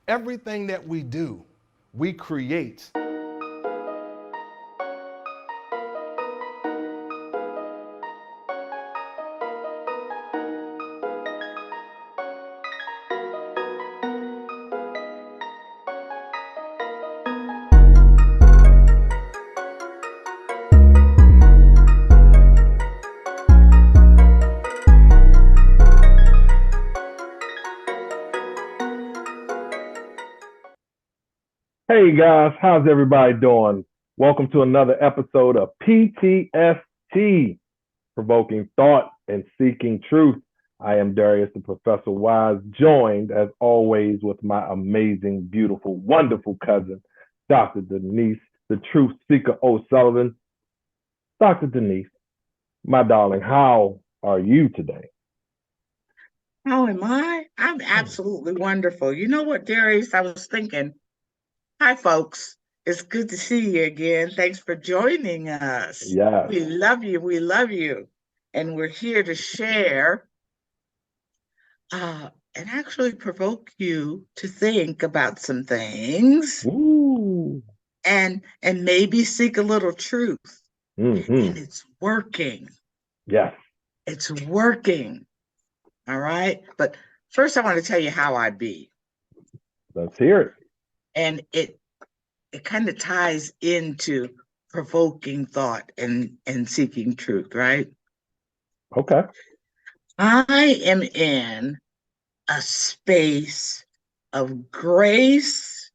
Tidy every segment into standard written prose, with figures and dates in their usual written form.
Everything that we do, we create. Hey guys, how's everybody doing? Welcome to another episode of PTST, Provoking Thought and Seeking Truth. I am Darius, the Professor Wise, joined as always with my amazing, beautiful, wonderful cousin, Dr. Denise, the Truth Seeker O'Sullivan. Dr. Denise, my darling, how are you today? How am I? I'm absolutely wonderful. You know what, Darius? I was thinking, hi, folks. It's good to see you again. Thanks for joining us. Yes. We love you. We love you. And we're here to share and actually provoke you to think about some things Ooh. and maybe seek a little truth. Mm-hmm. And it's working. Yes. It's working. All right. But first, I want to tell you how I be. Let's hear it. And it kind of ties into provoking thought and seeking truth, right? Okay. I am in a space of grace,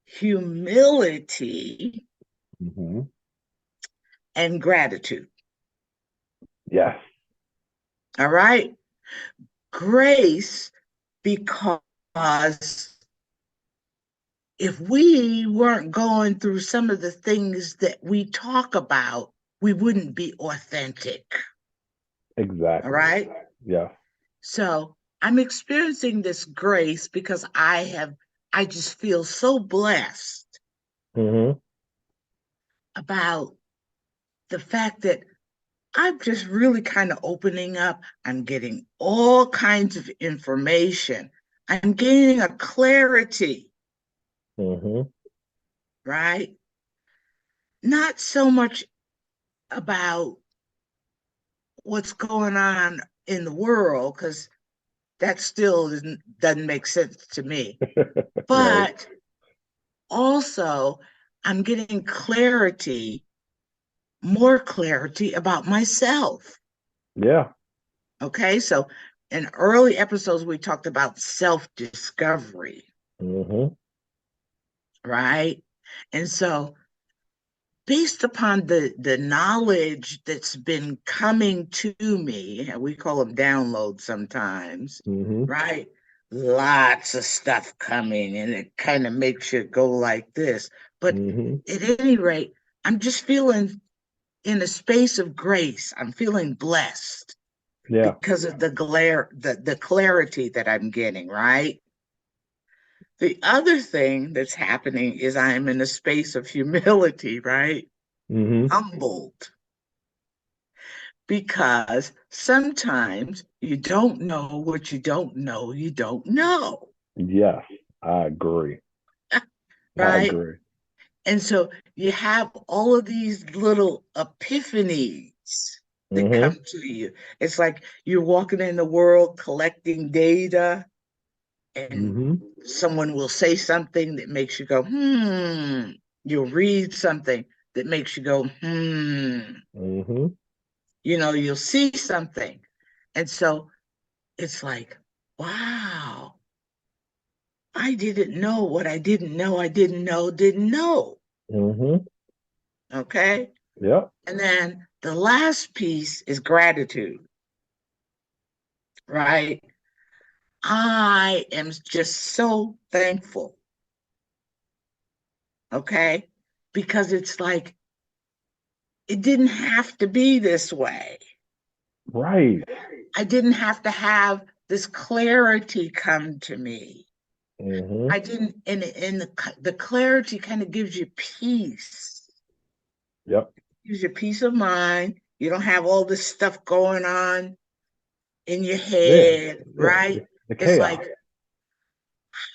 humility, Mm-hmm. and gratitude. Yes. All right. Grace, because if we weren't going through some of the things that we talk about, we wouldn't be authentic. Exactly. All right. Yeah. So I'm experiencing this grace because I just feel so blessed about the fact that I'm just really kind of opening up. I'm getting all kinds of information. I'm gaining a clarity, right? Not so much about what's going on in the world, because that still doesn't make sense to me. But Right. also, I'm getting more clarity about myself. Yeah. Okay, so in early episodes, we talked about self-discovery, right? And so based upon the knowledge that's been coming to me, we call them downloads sometimes, right? Lots of stuff coming, and it kind of makes you go like this. But at any rate, I'm just feeling in a space of grace. I'm feeling blessed because of the clarity that I'm getting, right? The other thing that's happening is I'm in a space of humility, right? Humbled. Because sometimes you don't know what you don't know, you don't know. Yes, I agree. Right? I agree. And so you have all of these little epiphanies that come to you. It's like you're walking in the world collecting data, and someone will say something that makes you go, You'll read something that makes you go, You'll see something. And so it's like, wow, I didn't know what I didn't know. I didn't know. Okay. Yeah. And then the last piece is gratitude, right? I am just so thankful. Okay. Because it's like, it didn't have to be this way. Right. I didn't have to have this clarity come to me. I didn't, and the clarity kind of gives you peace. Yep. Gives you peace of mind. You don't have all this stuff going on in your head, right? The It's chaos. like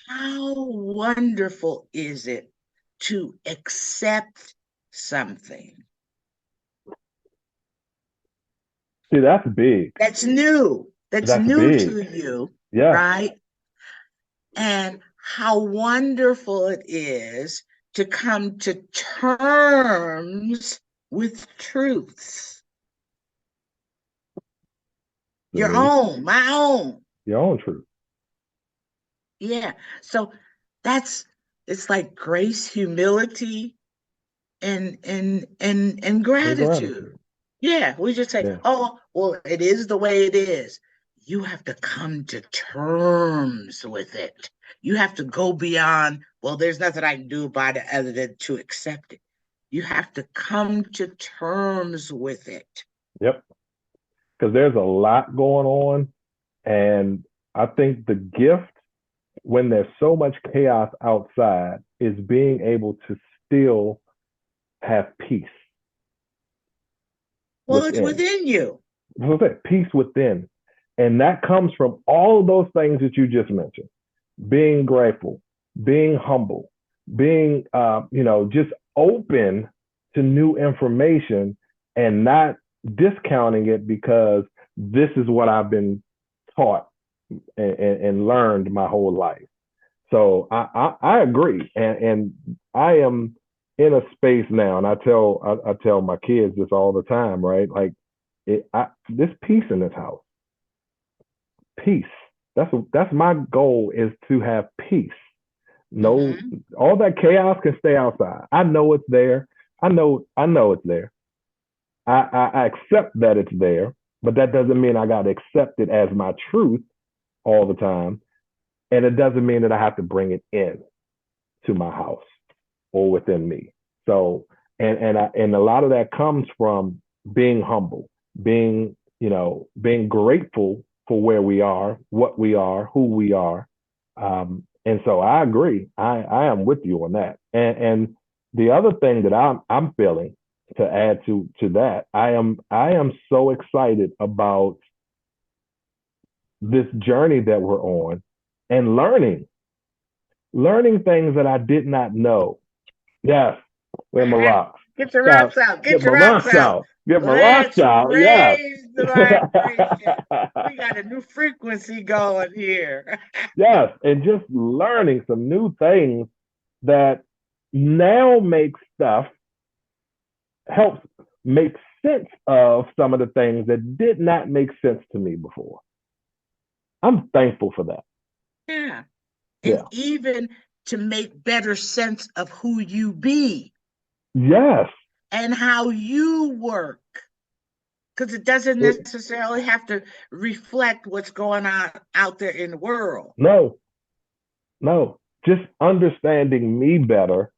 how wonderful is it to accept something? See, that's big. That's new. That's That's new to big. you, Yeah. right? And how wonderful it is to come to terms with truths. Your own, my own. Your own truth. Yeah. So it's like grace, humility, and And gratitude. gratitude. Yeah, we just say, Yeah. oh, well, it is the way it is. You have to come to terms with it. You have to go beyond, well, there's nothing I can do about it other than to accept it. You have to come to terms with it. Yep. Because there's a lot going on. And I think the gift when there's so much chaos outside is being able to still have peace Well, it's within. within you. Peace within. And that comes from all of those things that you just mentioned: being grateful, being humble, being, just open to new information and not discounting it because this is what I've been taught and learned my whole life. So I agree, and I am in a space now, and I tell my kids this all the time, right? Like, this peace in this house, peace. That's my goal, is to have peace. No, all that chaos can stay outside. I know it's there. I know it's there. I accept that it's there, but that doesn't mean I got to accept it as my truth all the time. And it doesn't mean that I have to bring it in to my house or within me. So, and a lot of that comes from being humble, being grateful for where we are, what we are, who we are. And so I agree. I am with you on that. And the other thing that I'm feeling, to add to that, I am so excited about this journey that we're on and learning things that I did not know. Yes, where my rocks? Get your rocks out. Get Get my your rocks rocks out. out. Get my rocks Let's out. Yes. raise the vibration. We got a new frequency going here. Yes, and just learning some new things that now helps make sense of some of the things that did not make sense to me before. I'm thankful for that. Yeah. And even to make better sense of who you be. Yes. And how you work. Because it doesn't necessarily have to reflect what's going on out there in the world. No. Just understanding me better,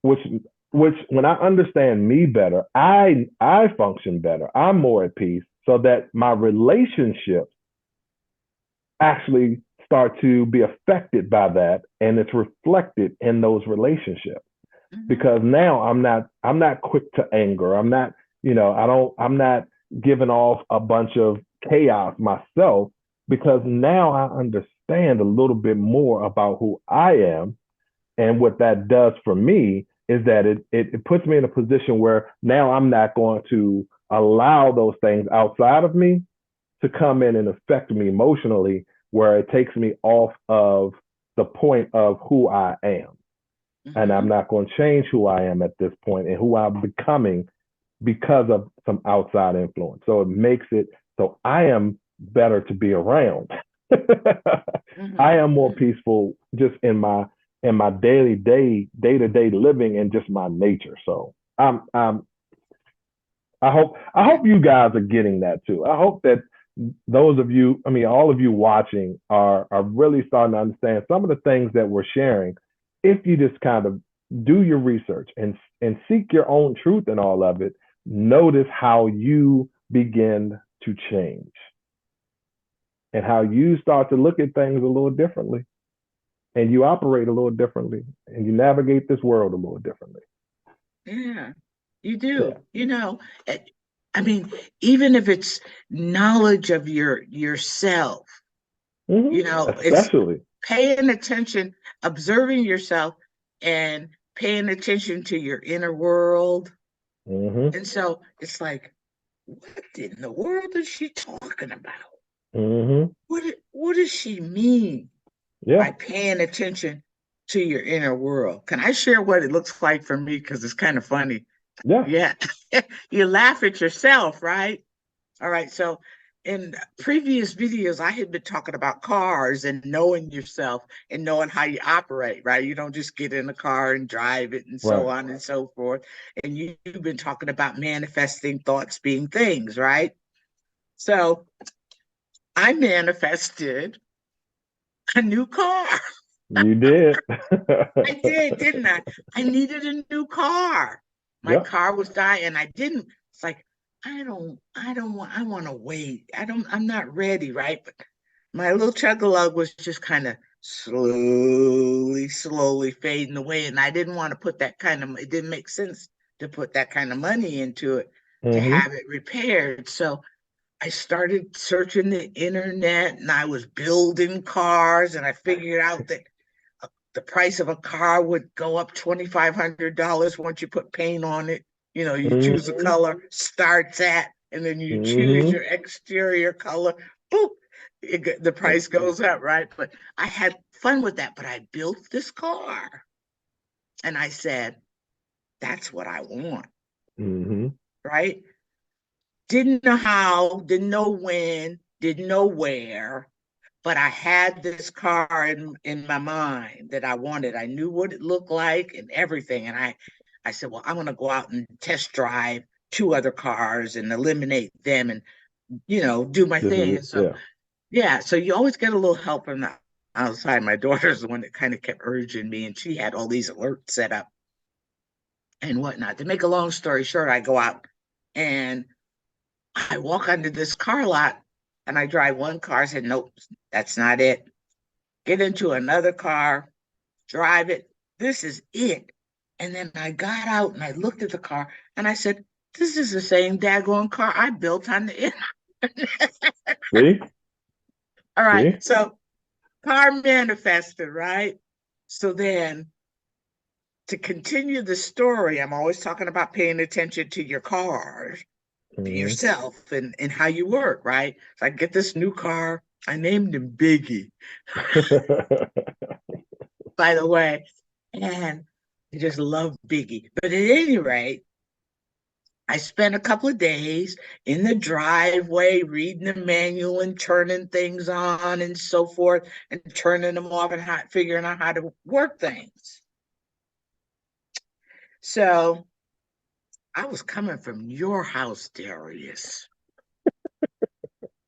which when I understand me better, I function better. I'm more at peace, so that my relationships actually start to be affected by that, and it's reflected in those relationships. Because now I'm not quick to anger. I'm not, I'm not giving off a bunch of chaos myself, because now I understand a little bit more about who I am. And what that does for me is that it puts me in a position where now I'm not going to allow those things outside of me to come in and affect me emotionally, where it takes me off of the point of who I am. And I'm not going to change who I am at this point and who I'm becoming because of some outside influence. So it makes it so I am better to be around. I am more peaceful just in my day-to-day living and just my nature. So I hope you guys are getting that too. I hope that those of you, all of you watching are really starting to understand some of the things that we're sharing. If you just kind of do your research and seek your own truth in all of it, notice how you begin to change and how you start to look at things a little differently, and you operate a little differently, and you navigate this world a little differently. Yeah, you do. Even if it's knowledge of yourself, You know, it's Especially paying attention, observing yourself and paying attention to your inner world. And so it's like, what in the world is she talking about? What does she mean by paying attention to your inner world? Can I share what it looks like for me? Because it's kind of funny. Yeah. You laugh at yourself, right? All right. So in previous videos, I had been talking about cars and knowing yourself and knowing how you operate, right? You don't just get in a car and drive it and so on and so forth. And you've been talking about manifesting thoughts being things, right? So I manifested a new car. You did. I did, didn't I? I needed a new car. My car was dying and I didn't. It's like, I want to wait. I'm not ready, right? But my little chug-a-lug was just kind of slowly fading away. And I didn't want to put that kind of, it didn't make sense to put that kind of money into it to have it repaired. So I started searching the internet and I was building cars and I figured out that the price of a car would go up $2,500 once you put paint on it. You know, you choose a color, starts at, and then you choose your exterior color. Boop, the price goes up, right? But I had fun with that. But I built this car, and I said, "That's what I want." Right? Didn't know how, didn't know when, didn't know where, but I had this car in my mind that I wanted. I knew what it looked like and everything. And I said, well, I'm going to go out and test drive 2 other cars and eliminate them and, you know, do my thing. And so, so you always get a little help from the outside. My daughter's the one that kind of kept urging me, and she had all these alerts set up and whatnot. To make a long story short, I go out and I walk onto this car lot and I drive one car. I said, nope, that's not it. Get into another car, drive it. This is it. And then I got out and I looked at the car and I said, this is the same daggone car I built on the internet. See? All right. So car manifested, right? So then to continue the story, I'm always talking about paying attention to your cars, yourself and how you work, right? So I get this new car. I named him Biggie, by the way. And I just love Biggie. But at any rate, I spent a couple of days in the driveway reading the manual and turning things on and so forth and turning them off and figuring out how to work things. So I was coming from your house, Darius,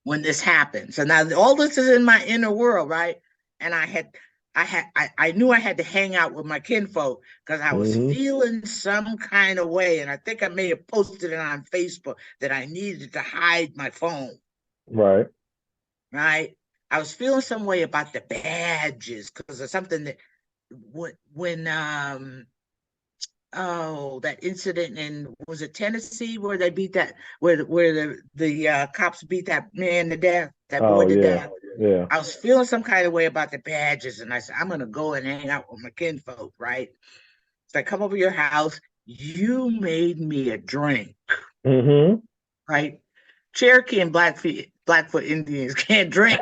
when this happened. So now all this is in my inner world, right? And I knew I had to hang out with my kinfolk because I was feeling some kind of way. And I think I may have posted it on Facebook that I needed to hide my phone. Right. I was feeling some way about the badges because of something that when that incident in, was it Tennessee where they beat that, where the cops beat that man to death, that boy to death. Yeah. I was feeling some kind of way about the badges, and I said, I'm gonna go and hang out with my kinfolk, right? So I come over your house. You made me a drink, right? Cherokee and Blackfoot Indians can't drink.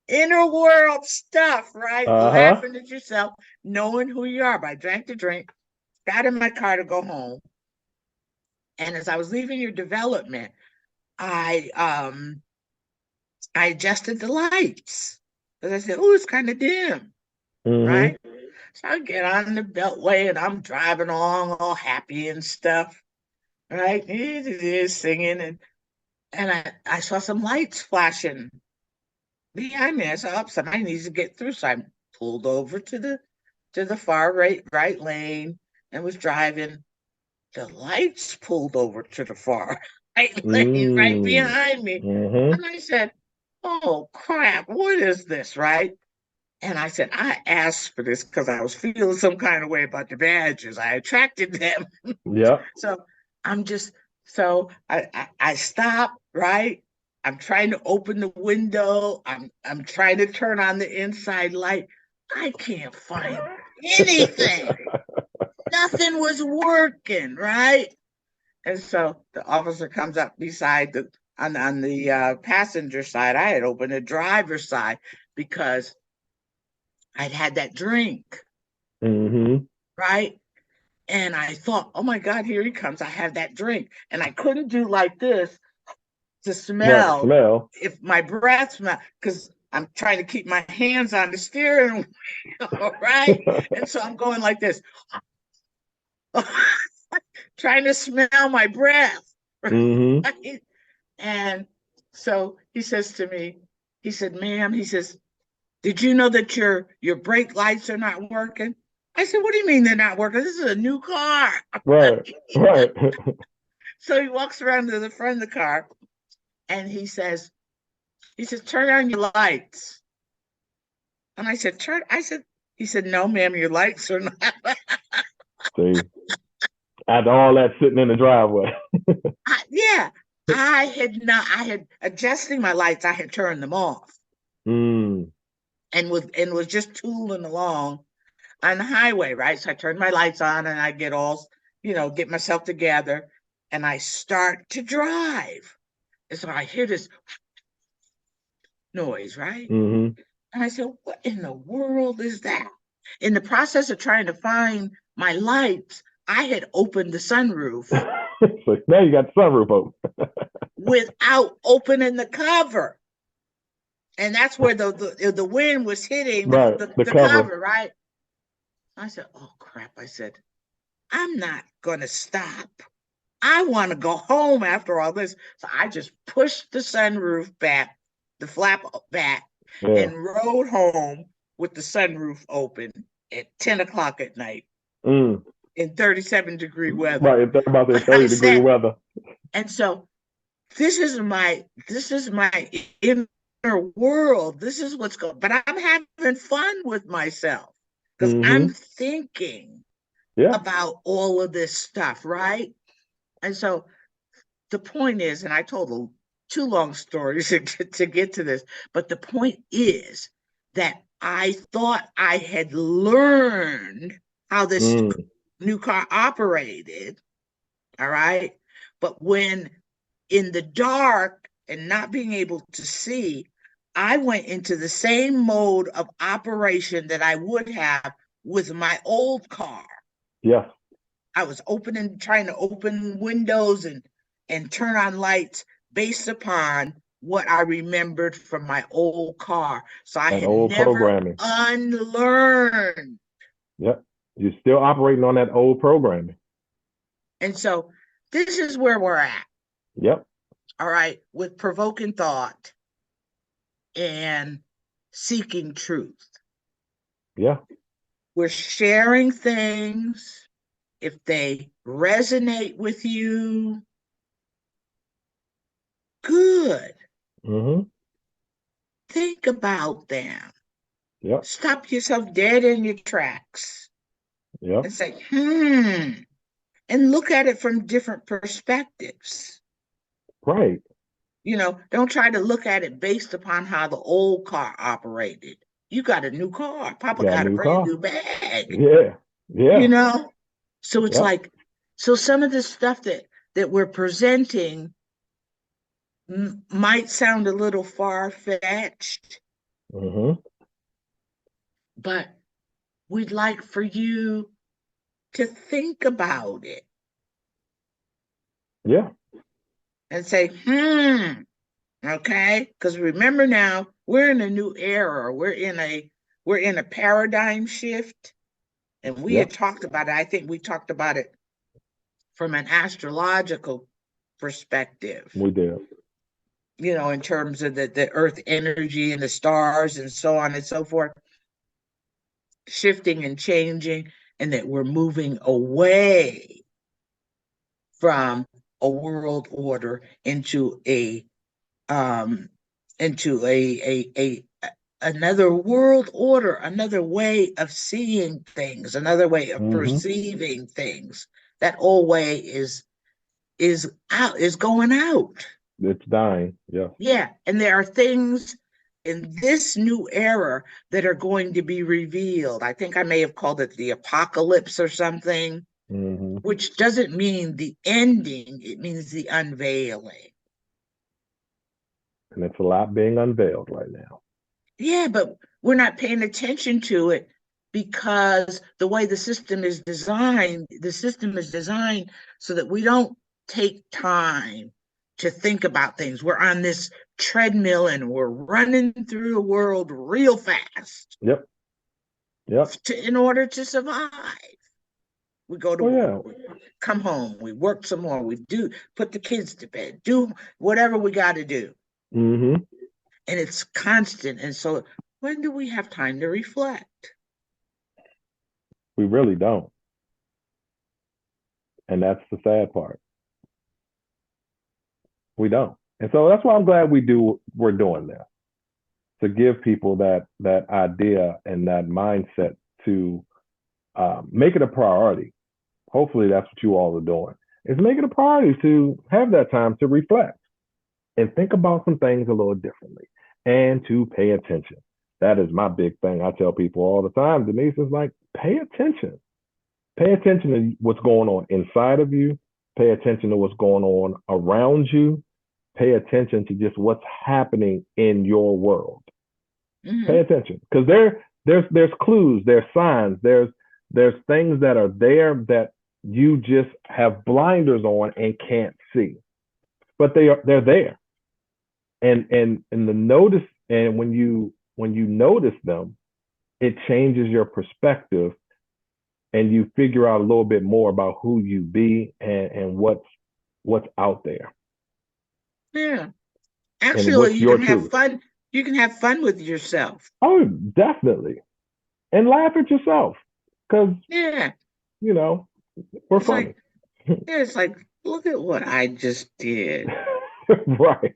Inner world stuff, right? Laughing at yourself, knowing who you are. But I drank the drink, got in my car to go home. And as I was leaving your development, I adjusted the lights. Because I said, oh, it's kind of dim. Right? So I get on the beltway and I'm driving along all happy and stuff. Right? It is singing and I saw some lights flashing behind me. I saw, oh, somebody needs to get through. So I pulled over to the far right lane and was driving. The lights pulled over to the far right lane, right behind me. And I said, oh crap, what is this, right? And I said, I asked for this because I was feeling some kind of way about the badges. I attracted them. Yeah. So I'm just, so I stopped, right? I'm trying to open the window. I'm trying to turn on the inside light. I can't find anything. Nothing was working, right? And so the officer comes up beside on the passenger side. I had opened the driver's side because I'd had that drink, right? And I thought, oh my God, here he comes. I have that drink. And I couldn't do like this to smell if my breath smelled, because I'm trying to keep my hands on the steering wheel, right? And so I'm going like this, trying to smell my breath. Right? And so he says to me, he said, ma'am, he says, did you know that your brake lights are not working? I said, what do you mean they're not working? This is a new car. Right. So he walks around to the front of the car and he says, turn on your lights. And I said, he said, no, ma'am, your lights are not. See, after all that sitting in the driveway. I had adjusting my lights. I had turned them off. And was just tooling along on the highway, right? So I turned my lights on and I get get myself together and I start to drive. And so I hear this noise, right? And I said, what in the world is that? In the process of trying to find my lights, I had opened the sunroof. So now you got the sunroof open. Without opening the cover. And that's where the wind was hitting the cover, right? I said, oh, crap. I said, I'm not going to stop. I want to go home after all this. So I just pushed the sunroof back, the flap back, and rode home with the sunroof open at 10 o'clock at night in 37-degree weather. Right, about the 30-degree weather. And so this is my inner world. This is what's going on. But I'm having fun with myself because I'm thinking about all of this stuff, right? And so the point is, and I told two long stories to get to this, but the point is that I thought I had learned how this new car operated, all right? But when in the dark and not being able to see, I went into the same mode of operation that I would have with my old car. Yeah. I was trying to open windows and turn on lights based upon what I remembered from my old car. So I had never unlearned. Yep. You're still operating on that old programming. And so this is where we're at. Yep. All right. With provoking thought and seeking truth. Yeah. We're sharing things. If they resonate with you, good. Think about them. Yep. Stop yourself dead in your tracks. Yep. And say, and look at it from different perspectives. Right. Don't try to look at it based upon how the old car operated. You got a new car. Papa got a brand new bag. Yeah. Yeah. So it's like, so some of the stuff that we're presenting might sound a little far-fetched, but we'd like for you to think about it. Yeah. And say, okay? Because remember now, we're in a new era. We're in a paradigm shift. And we had talked about it. I think we talked about it from an astrological perspective. We did. In terms of the earth energy and the stars and so on and so forth, shifting and changing, and that we're moving away from a world order into another world order, another way of seeing things, another way of perceiving things. That old way is going out. It's dying. Yeah. Yeah. And there are things in this new era that are going to be revealed. I think I may have called it the apocalypse or something, which doesn't mean the ending, it means the unveiling. And it's a lot being unveiled right now. Yeah, but we're not paying attention to it because the way the system is designed so that we don't take time to think about things. We're on this treadmill and we're running through the world real fast. Yep. In order to survive. We go to work, come home, we work some more, we put the kids to bed, do whatever we got to do. And it's constant. And so when do we have time to reflect? We really don't. And that's the sad part. We don't. And so that's why I'm glad we're doing this, to give people that idea and that mindset to make it a priority. Hopefully that's what you all are doing, is make it a priority to have that time to reflect and think about some things a little differently and to pay attention. That is my big thing. I tell people all the time, Denise, is like, pay attention. Pay attention to what's going on inside of you. Pay attention to what's going on around you. Pay attention to just what's happening in your world. Pay attention, because there's clues, there's signs, there's things that are there that you just have blinders on and can't see, but they're there. And the notice, and when you notice them, it changes your perspective, and you figure out a little bit more about who you be and what's out there. Yeah. Actually, you can have fun. You can have fun with yourself. Oh, definitely. And laugh at yourself. Because, we're funny. It's like, look at what I just did. Right.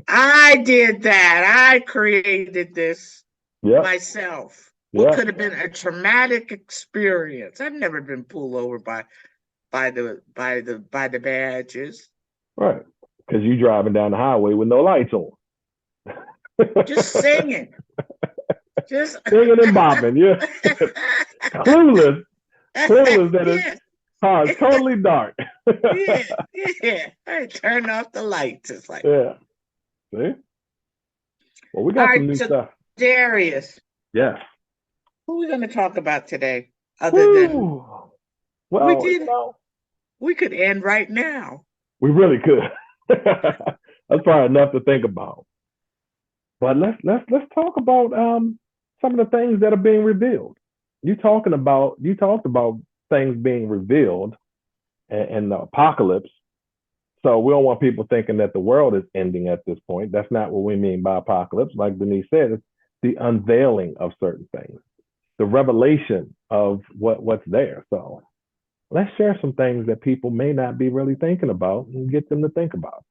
I did that. I created this myself. What could have been a traumatic experience. I've never been pulled over by the badges. Right. Because you driving down the highway with no lights on. Just singing. Just singing and bopping. Yeah. Clueless that it's totally dark. yeah. I turn off the lights. It's like, yeah. See? Well, we got some new stuff. Darius. Yes. Who are we going to talk about today? Well, we could end right now. We really could. That's probably enough to think about. But let's talk about some of the things that are being revealed. You talked about things being revealed and the apocalypse. So we don't want people thinking that the world is ending at this point. That's not what we mean by apocalypse. Like Denise said, it's the unveiling of certain things, the revelation of what's there. So let's share some things that people may not be really thinking about and get them to think about.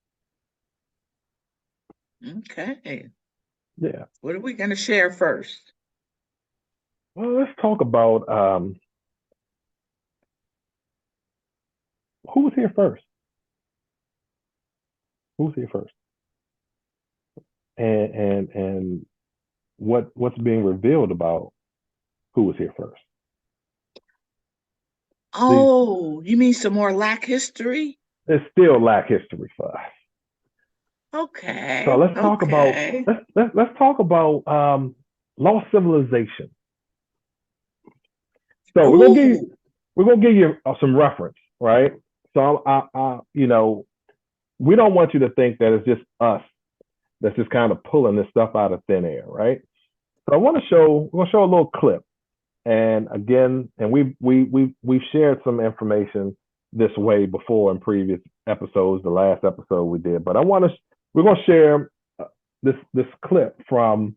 Okay. Yeah. What are we going to share first? Well, let's talk about who was here first. Who's here first? And what's being revealed about who was here first. Oh, you mean some more Black history? It's still Black history for us. Okay. So let's talk about let's talk about lost civilization. So we're gonna give you some reference, right? So we don't want you to think that it's just us that's just kind of pulling this stuff out of thin air, right? So we're gonna show a little clip, and again, and we've shared some information this way before in previous episodes, the last episode we did, but we're gonna share this clip from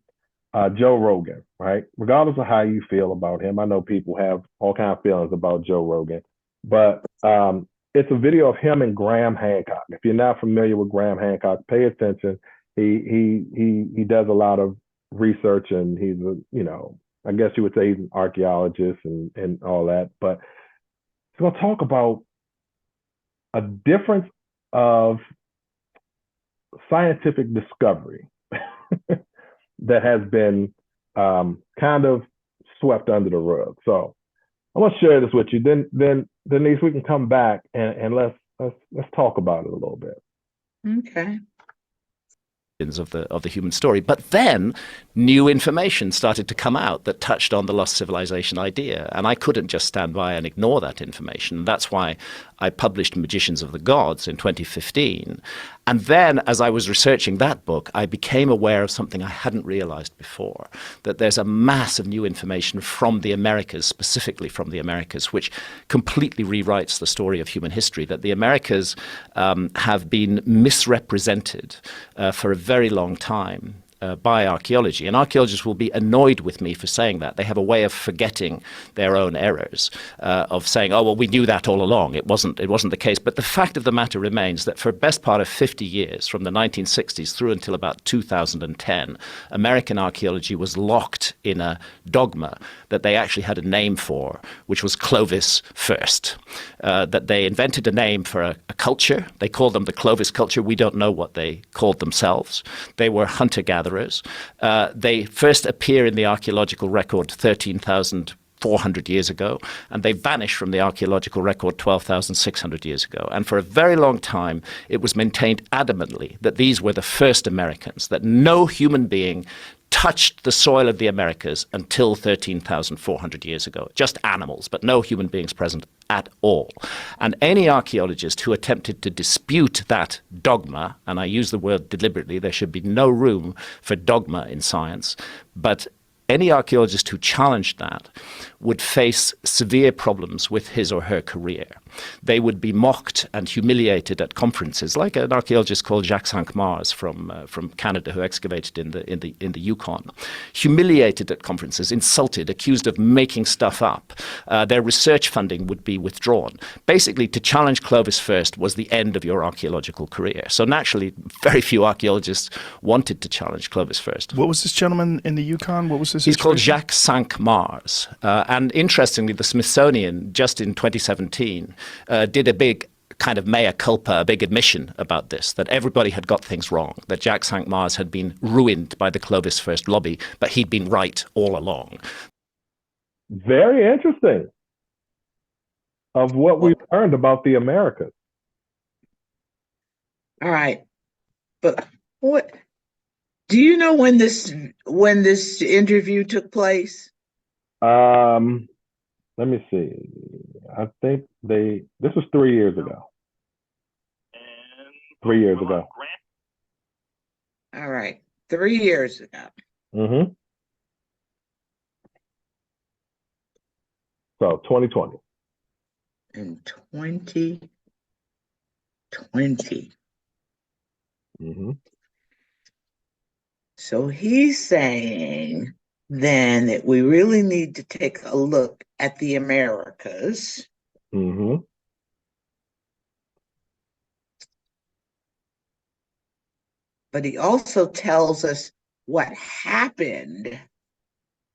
Joe Rogan, right? Regardless of how you feel about him, I know people have all kinds of feelings about Joe Rogan, but it's a video of him and Graham Hancock. If you're not familiar with Graham Hancock, pay attention. He does a lot of research, and he's I guess you would say he's an archaeologist and all that. But he's gonna talk about a difference of scientific discovery that has been kind of swept under the rug. So I'm gonna share this with you. Then Denise, we can come back and let's talk about it a little bit. Okay. Of the human story. But then new information started to come out that touched on the lost civilization idea, and I couldn't just stand by and ignore that information. That's why I published Magicians of the Gods in 2015. And then as I was researching that book, I became aware of something I hadn't realized before, that there's a mass of new information from the Americas, specifically from the Americas, which completely rewrites the story of human history, that the Americas have been misrepresented for a very long time by archaeology. And archaeologists will be annoyed with me for saying that. They have a way of forgetting their own errors, of saying, oh, well, we knew that all along. It wasn't the case. But the fact of the matter remains that for the best part of 50 years, from the 1960s through until about 2010, American archaeology was locked in a dogma that they actually had a name for, which was Clovis first. That they invented a name for a culture. They called them the Clovis culture. We don't know what they called themselves. They were hunter-gatherers. They first appear in the archaeological record 13,400 years ago, and they vanish from the archaeological record 12,600 years ago. And for a very long time, it was maintained adamantly that these were the first Americans, that no human being touched the soil of the Americas until 13,400 years ago. Just animals, but no human beings present at all. And any archaeologist who attempted to dispute that dogma, and I use the word deliberately, there should be no room for dogma in science, but any archaeologist who challenged that would face severe problems with his or her career. They would be mocked and humiliated at conferences, like an archaeologist called Jacques Cinq-Mars from Canada, who excavated in the Yukon. Humiliated at conferences, insulted, accused of making stuff up. Their research funding would be withdrawn. Basically, to challenge Clovis first was the end of your archaeological career. So naturally, very few archaeologists wanted to challenge Clovis first. What was this gentleman in the Yukon? What was his He's called situation? Jacques Cinq-Mars. And interestingly, the Smithsonian, just in 2017, did a big kind of mea culpa, a big admission about this, that everybody had got things wrong, that Jacques Cinq-Mars had been ruined by the Clovis first lobby, but he'd been right all along. Very interesting of what we've learned about the Americas. All right. But what do you know when this interview took place? Let me see. I think this was 3 years ago. 3 years ago. All right. 3 years ago. Mm-hmm. So 2020. In 2020. Mm-hmm. So he's saying then that we really need to take a look at the Americas. Mm-hmm. But he also tells us what happened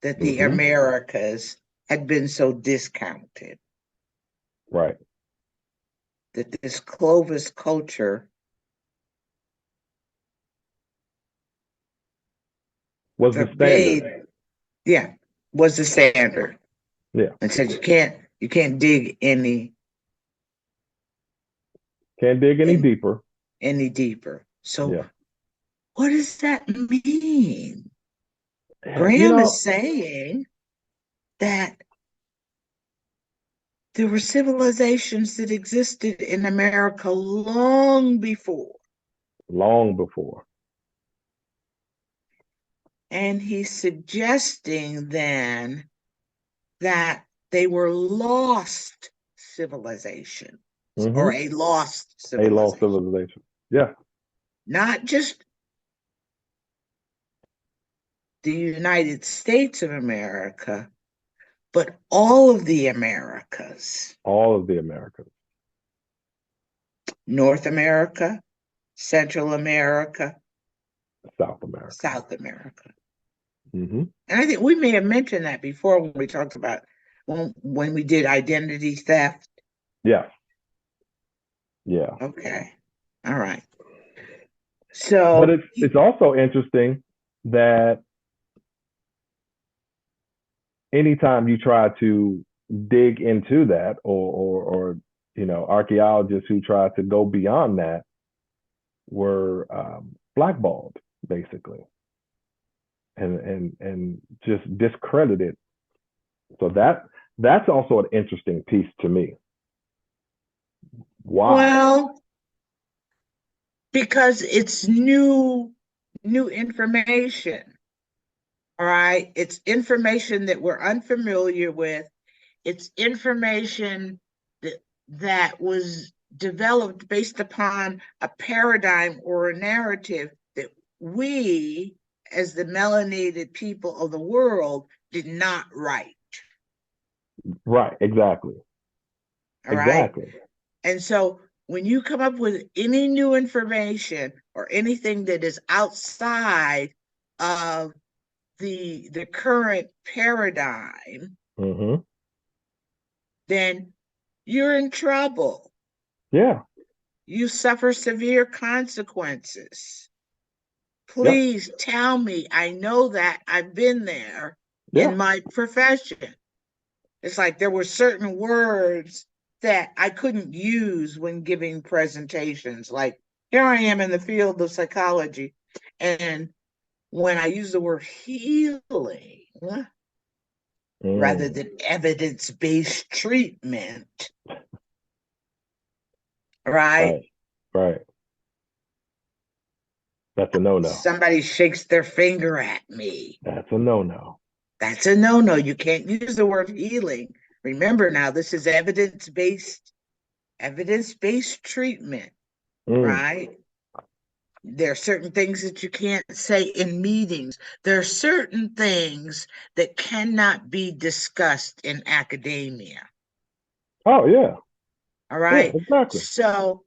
that the Americas had been so discounted. Right. That this Clovis culture was the standard. Yeah, was the standard. Yeah. And said you can't dig any deeper. Any deeper. So yeah. What does that mean? Graham is saying that there were civilizations that existed in America long before. Long before. And he's suggesting then that they were lost civilizations or a lost civilization. A lost civilization. Yeah. Not just the United States of America, but all of the Americas. All of the Americas. North America, Central America, South America. South America. Mm-hmm. And I think we may have mentioned that before when we talked about when we did identity theft. Yeah. Yeah. Okay. All right. So, but it's also interesting that anytime you try to dig into that, or you know, archaeologists who try to go beyond that were blackballed, basically, and just discredited. So that's also an interesting piece to me. Why? well, because it's new information. All right. It's information that we're unfamiliar with. It's information that was developed based upon a paradigm or a narrative that we, as the melanated people of the world, did not write. Right, exactly. All right. Exactly. And so when you come up with any new information or anything that is outside of the current paradigm, then you're in trouble. Yeah. You suffer severe consequences. Please tell me. I know that I've been there in my profession. It's like there were certain words that I couldn't use when giving presentations. Like, here I am in the field of psychology, and when I use the word healing rather than evidence-based treatment, right? Right. That's a no-no. Somebody shakes their finger at me. That's a no-no. That's a no-no. You can't use the word healing. Remember now, this is evidence-based treatment, right? There are certain things that you can't say in meetings. There are certain things that cannot be discussed in academia. Oh, yeah. All right. Yeah, exactly. So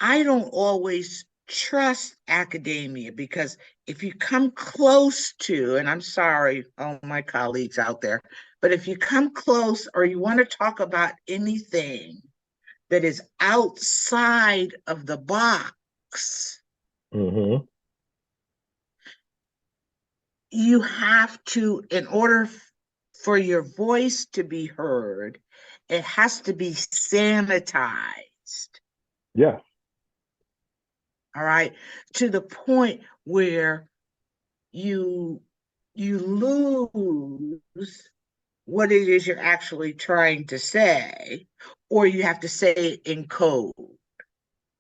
I don't always trust academia, because if you come close to, and I'm sorry, all my colleagues out there, but if you come close or you want to talk about anything that is outside of the box, you have to, in order for your voice to be heard, it has to be sanitized. Yes. All right. To the point where you lose what it is you're actually trying to say, or you have to say it in code.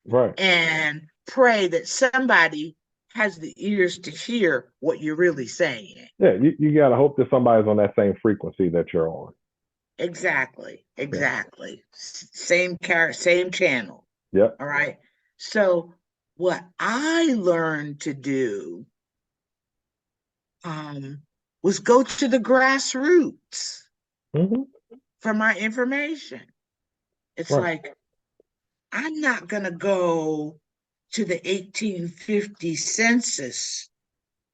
Right. And pray that somebody has the ears to hear what you're really saying. Yeah, you got to hope that somebody's on that same frequency that you're on. Exactly. Same channel. Yep. All right. So what I learned to do was go to the grassroots for my information. It's like, I'm not going to go to the 1850 Census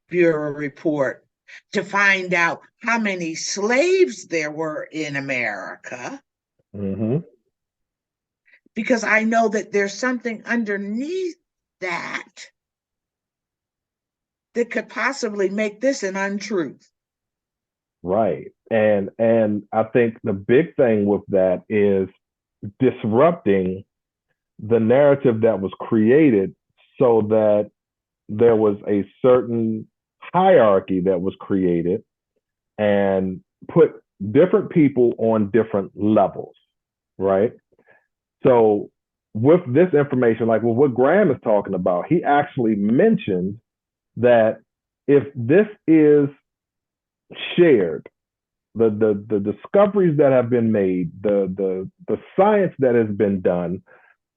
Bureau report to find out how many slaves there were in America, because I know that there's something underneath that could possibly make this an untruth. Right. And I think the big thing with that is disrupting the narrative that was created, so that there was a certain hierarchy that was created and put different people on different levels, right? So with this information, like with what Graham is talking about, he actually mentioned that if this is shared, the discoveries that have been made, the science that has been done,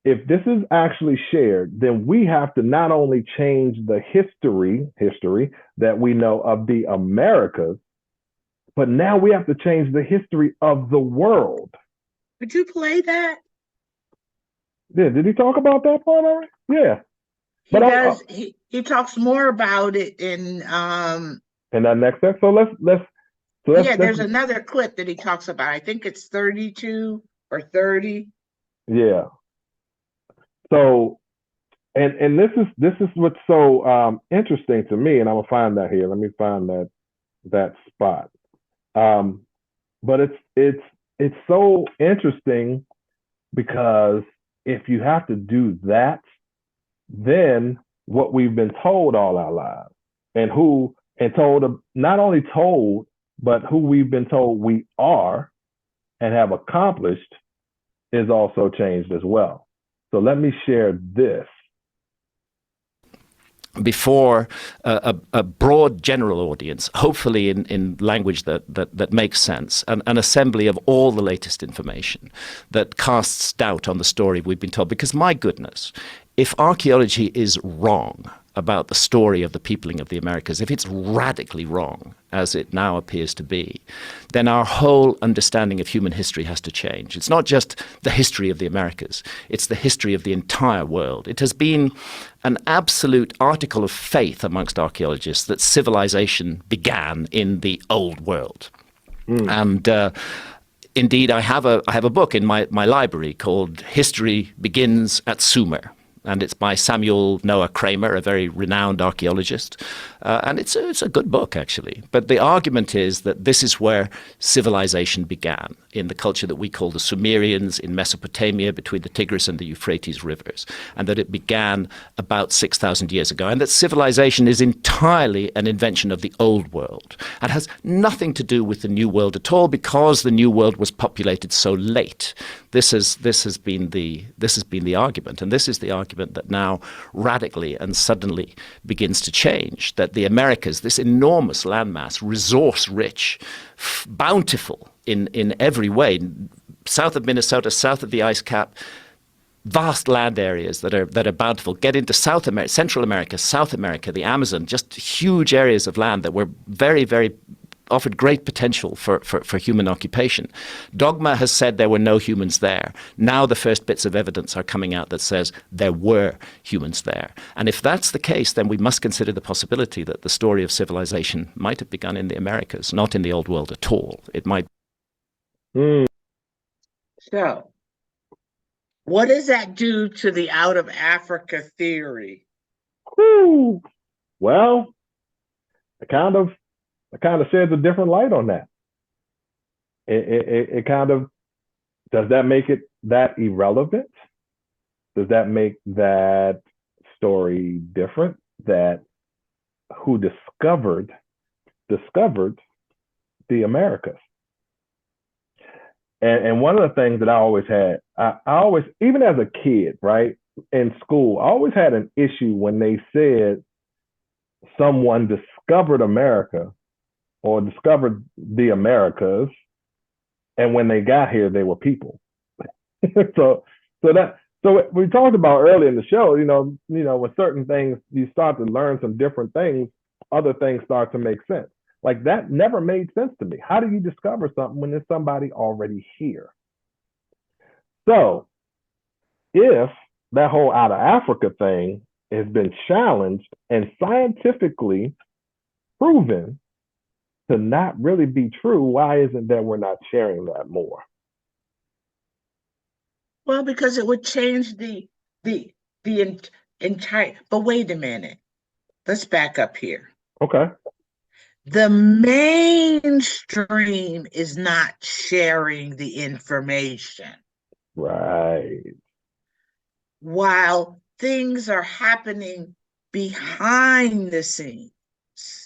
if this is actually shared, then we have to not only change the history that we know of the Americas, but now we have to change the history of the world. Could you play that? Yeah, did he talk about that part already? Yeah. He does. He talks more about it in that next step. So let's there's another clip that he talks about. I think it's 32 or 30. Yeah. So And this is what's so interesting to me, and I'm gonna find that here. Let me find that spot. But it's so interesting because if you have to do that, then what we've been told all our lives, and told, not only told, but who we've been told we are and have accomplished, is also changed as well. So let me share this. Before a broad general audience, hopefully in language that makes sense, an assembly of all the latest information that casts doubt on the story we've been told. Because my goodness, if archaeology is wrong about the story of the peopling of the Americas, if it's radically wrong, as it now appears to be, then our whole understanding of human history has to change. It's not just the history of the Americas, it's the history of the entire world. It has been an absolute article of faith amongst archaeologists that civilization began in the old world. And indeed, I have a book in my library called History Begins at Sumer. And it's by Samuel Noah Kramer, a very renowned archaeologist. And it's a good book, actually. But the argument is that this is where civilization began, in the culture that we call the Sumerians in Mesopotamia between the Tigris and the Euphrates rivers, and that it began about 6,000 years ago, and that civilization is entirely an invention of the old world and has nothing to do with the new world at all, because the new world was populated so late. This has been the argument, and this is the argument that now radically and suddenly begins to change, that the Americas, this enormous landmass, resource-rich, bountiful in every way, south of Minnesota, south of the ice cap, vast land areas that are bountiful, get into South America, Central America, South America, the Amazon, just huge areas of land that were very, very offered great potential for human occupation. Dogma has said there were no humans there. Now the first bits of evidence are coming out that says there were humans there. And if that's the case, then we must consider the possibility that the story of civilization might have begun in the Americas, not in the old world at all. It might. So, what does that do to the out of Africa theory? Well, it kind of sheds a different light on that. It kind of, does that make it that irrelevant? Does that make that story different? That who discovered the Americas? And one of the things that I always had, I always, even as a kid, right, in school, I always had an issue when they said someone discovered America or discovered the Americas, and when they got here, they were people. So we talked about earlier in the show, you know, with certain things, you start to learn some different things, other things start to make sense. Like, that never made sense to me. How do you discover something when there's somebody already here? So if that whole out of Africa thing has been challenged and scientifically proven to not really be true, why isn't that we're not sharing that more? Well, because it would change the entire. But wait a minute. Let's back up here. Okay. The mainstream is not sharing the information. Right. While things are happening behind the scenes.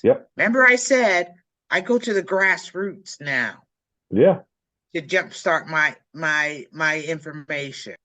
Yep. Remember I said I go to the grassroots now. Yeah. To jumpstart my information.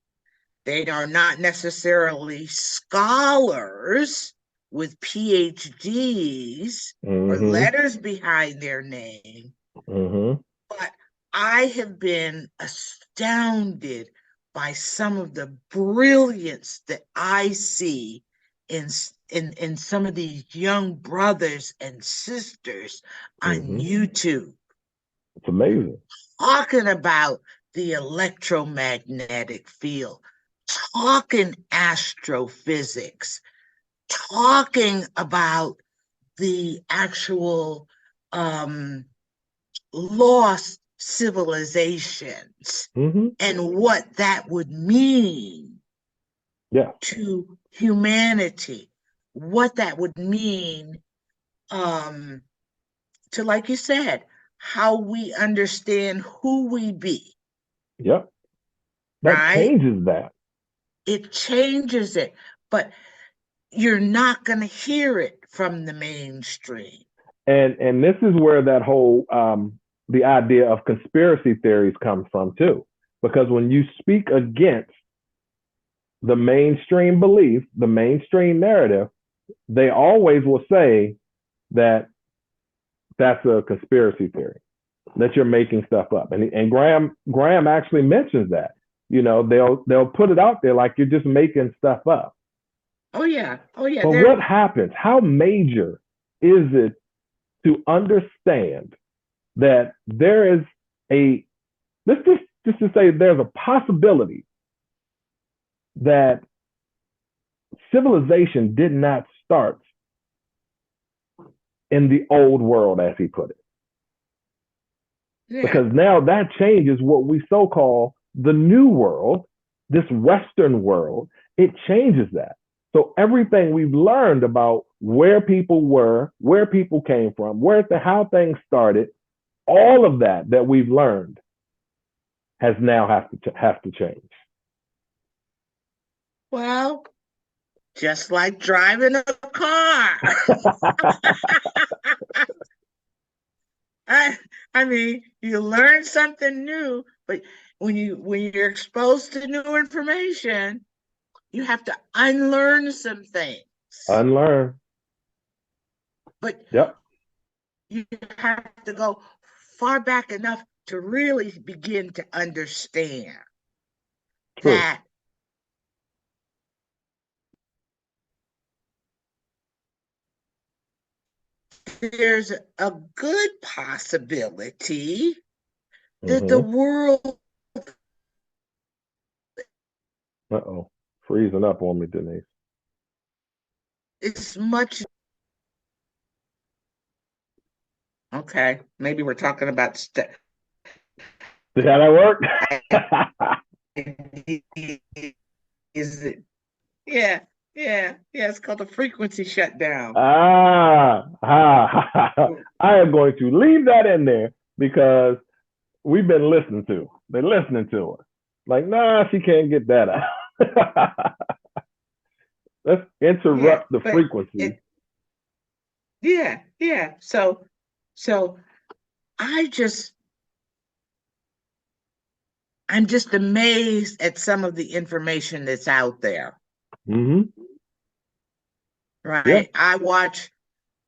They are not necessarily scholars with PhDs or letters behind their name, but I have been astounded by some of the brilliance that I see in some of these young brothers and sisters on YouTube. It's amazing. Talking about the electromagnetic field, talking astrophysics, talking about the actual lost civilizations and what that would mean Yeah. to humanity, what that would mean to, like you said, how we understand who we be. Yep. That right? changes that. It changes it, but you're not going to hear it from the mainstream. And this is where that whole the idea of conspiracy theories comes from too, because when you speak against the mainstream belief, the mainstream narrative, they always will say that that's a conspiracy theory, that you're making stuff up. And Graham actually mentions that. You know, they'll put it out there like you're just making stuff up. Oh yeah. But what happens? How major is it to understand that there is let's just to say there's a possibility that civilization did not start in the old world, as he put it. Yeah. Because now that changes what we so-call the new world, this Western world. It changes that. So everything we've learned about where people were, where people came from, how things started, all of that we've learned has now have to change. Well, just like driving a car. I mean, you learn something new, but when you're exposed to new information, you have to unlearn some things. Unlearn. But yep. You have to go far back enough to really begin to understand True. that there's a good possibility that the world freezing up on me, Denise. is much okay. Maybe we're talking about stuff. Did that work? Is it? Yeah. It's called the frequency shutdown. I am going to leave that in there because we've been listening to. They're listening to her. Like, nah, she can't get that out. Let's interrupt the frequency. So I'm just amazed at some of the information that's out there. Right. Yeah. I watch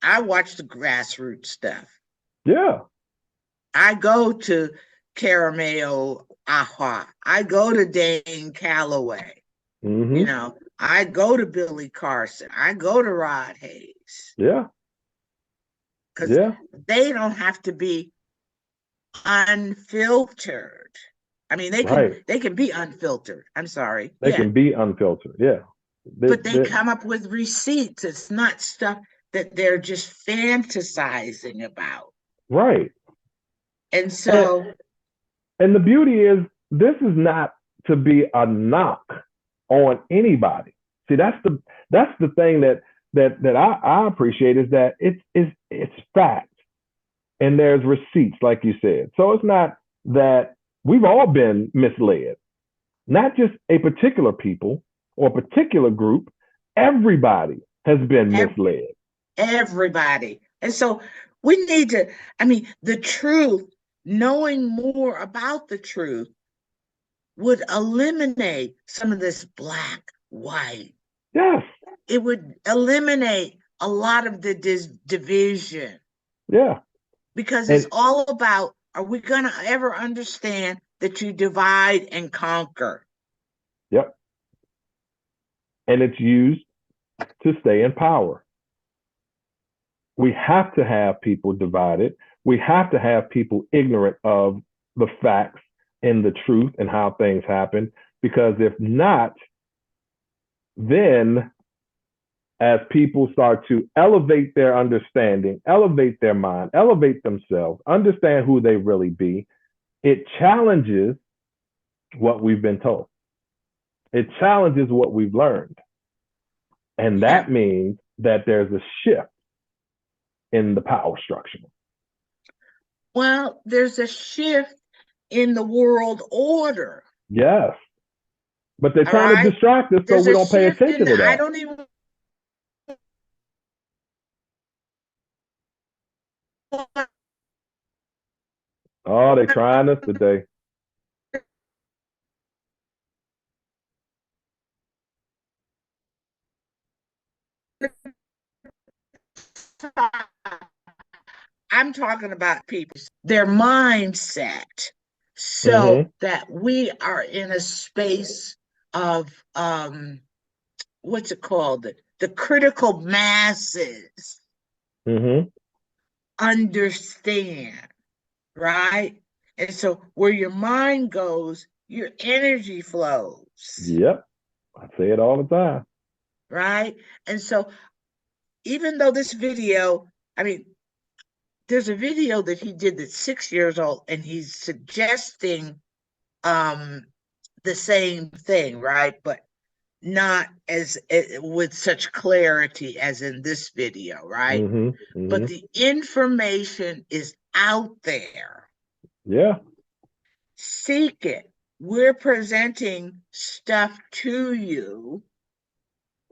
the grassroots stuff. Yeah. I go to Caramel Aha. I go to Dane Calloway. You know, I go to Billy Carson. I go to Rod Hayes. Yeah. Because they don't have to be unfiltered. I mean, they can be unfiltered. I'm sorry. They can be unfiltered. Yeah. But they come up with receipts. It's not stuff that they're just fantasizing about. Right. And so. And the beauty is, this is not to be a knock on anybody. See, that's the thing that I appreciate, is that it's fact. And there's receipts, like you said. So it's not that we've all been misled, not just a particular people or a particular group. Everybody has been misled. Everybody. And so we need to, the truth, knowing more about the truth would eliminate some of this black, white. Yes. It would eliminate a lot of the division. Yeah. Because it's all about, are we going to ever understand that you divide and conquer? Yep. And it's used to stay in power. We have to have people divided. We have to have people ignorant of the facts and the truth and how things happen. Because if not, then as people start to elevate their understanding, elevate their mind, elevate themselves, understand who they really be, it challenges what we've been told. It challenges what we've learned. And that means that there's a shift in the power structure. Well, there's a shift in the world order. Yes. But they're trying to distract us so we don't pay attention to that. I don't even Oh, they're trying us today. I'm talking about people, their mindset, so that we are in a space of what's it called? The critical masses understand, right? And so where your mind goes, your energy flows. Yep. I say it all the time. Right? And so even though this video, I mean, there's a video that he did that's 6 years old, and he's suggesting the same thing, right? But not as with such clarity as in this video, right? But the information is out there. Yeah. Seek it. We're presenting stuff to you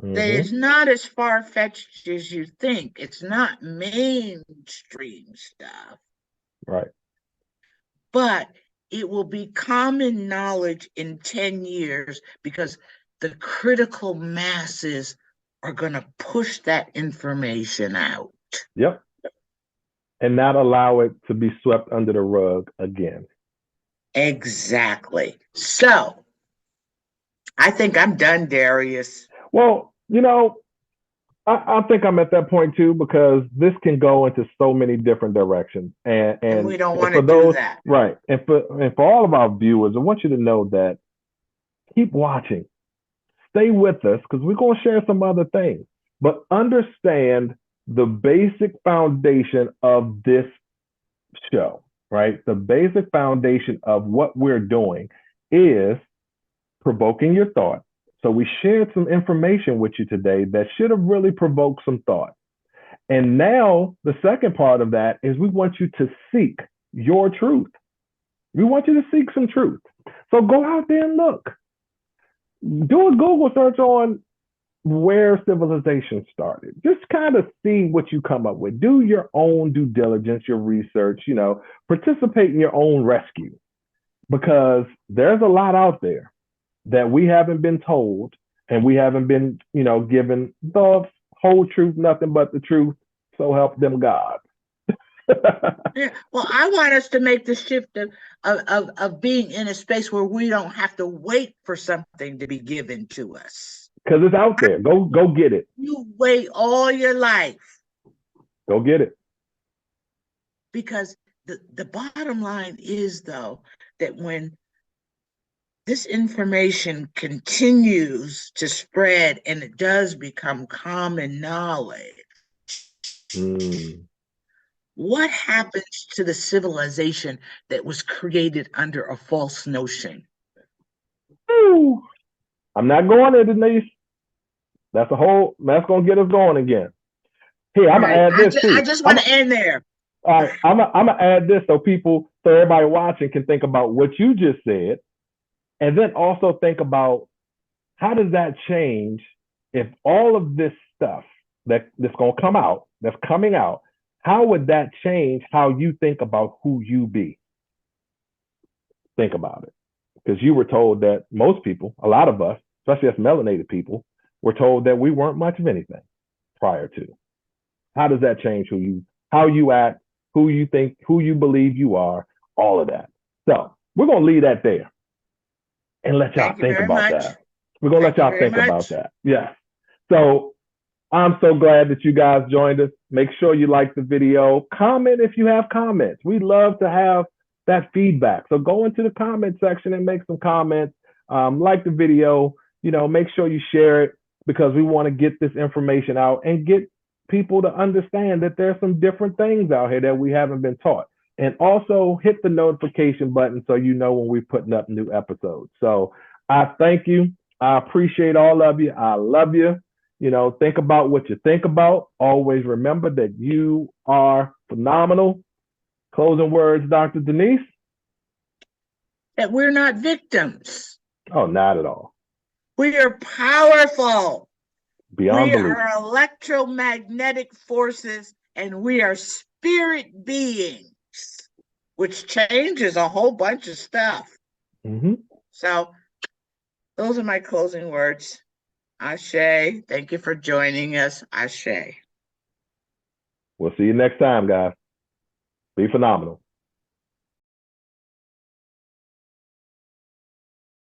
that is not as far-fetched as you think. It's not mainstream stuff. Right. But it will be common knowledge in 10 years because the critical masses are going to push that information out. Yep. And not allow it to be swept under the rug again. Exactly. So, I think I'm done, Darius. Well, you know, I think I'm at that point too, because this can go into so many different directions. And we don't want to do that. Right. And for all of our viewers, I want you to know that keep watching. Stay with us, because we're going to share some other things. But understand the basic foundation of this show, right? The basic foundation of what we're doing is provoking your thought. So we shared some information with you today that should have really provoked some thought. And now the second part of that is we want you to seek your truth. We want you to seek some truth. So go out there and look. Do a Google search on where civilization started. Just kind of see what you come up with. Do your own due diligence, your research, you know, participate in your own rescue, because there's a lot out there that we haven't been told, and we haven't been, you know, given the whole truth, nothing but the truth. So help them God. Yeah. Well, I want us to make the shift of being in a space where we don't have to wait for something to be given to us. Because it's out there. Go get it. You wait all your life. Go get it. Because the bottom line is, though, that when this information continues to spread and it does become common knowledge, what happens to the civilization that was created under a false notion? Ooh. I'm not going there, Denise. That's going to get us going again. Here, I'm going to add this too. I just want to end there. All right, I'm going to add this so everybody watching can think about what you just said. And then also think about, how does that change if all of this stuff that's going to come out, that's coming out, how would that change how you think about who you be? Think about it. Because you were told that most people, a lot of us, especially us melanated people, were told that we weren't much of anything prior to. How does that change how you act, who you think, who you believe you are, all of that. So we're going to leave that there and let y'all think about that. We're going to let y'all think about that. Yes. So I'm so glad that you guys joined us. Make sure you like the video. Comment if you have comments. We love to have that feedback. So go into the comment section and make some comments. Like the video, you know, make sure you share it, because we want to get this information out and get people to understand that there's some different things out here that we haven't been taught. And also hit the notification button so you know when we're putting up new episodes. So I thank you. I appreciate all of you. I love you. You know, think about what you think about. Always remember that you are phenomenal. Closing words, Dr. Denise? That we're not victims. Oh, not at all. We are powerful. Beyond we belief. are electromagnetic forces, and we are spirit beings, which changes a whole bunch of stuff. Mm-hmm. So those are my closing words. Ashe, thank you for joining us. Ashe. We'll see you next time, guys. Be phenomenal.